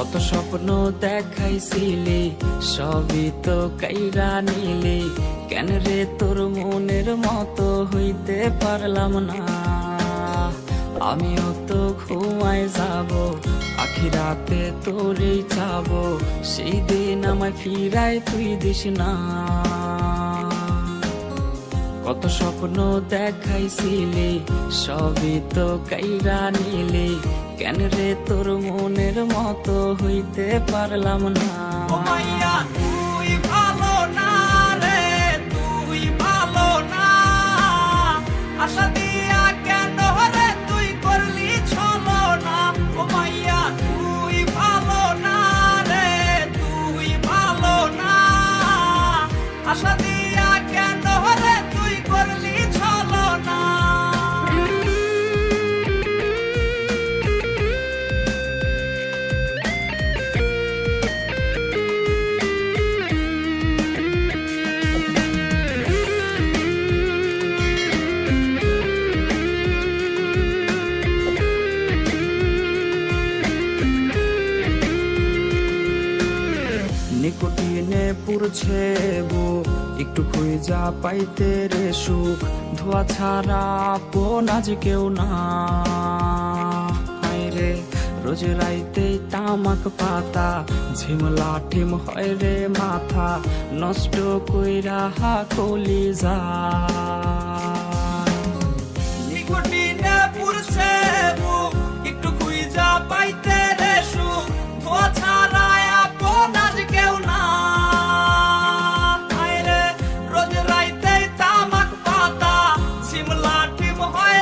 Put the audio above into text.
কত স্বপ্ন দেখাইছিলি সবই তো কাইরা নিলি, কেন রে তোর মনের মতো হইতে পারলাম না। আমিও তো ঘুমায় যাব, আখিরাতে তোরেই চাবো, সেই দিন আমায় ফিরাই তুই দিস না। কত স্বপ্ন দেখাইছিলি সবই তো কাইরা নিলি, কেন রে তোর মনের মতো হইতে পারলাম না। ও মাইয়া তুই ভালো না রে, তুই ভালো না, আশা দিয়া কেন রে তুই করলি ছলো না। ও মাইয়া তুই ভালো না রে, তুই ভালো না, আশা দিয়া কেন রে তুই করলি ছলো না। নিকোটিনে পুরছে বুক, একটু খুঁজা পাইতে রে সুখ, ধোয়া ছাড়া আপন আজ কেউ না। হায় রে রোজ রাইতে তামাক পাতা, ঝিমলা ঠিম হয় রে মাথা, নষ্ট কইরা হা কলিজা। নিকোটিনে পুরছে বুক, একটু খুঁজা পাইতে রে সুখ, ধোয়া ছাড়া আপন আজ কেউ না। হায় রে রোজ রাইতে তামাক পাতা, ঝিমলা ঠিম হয়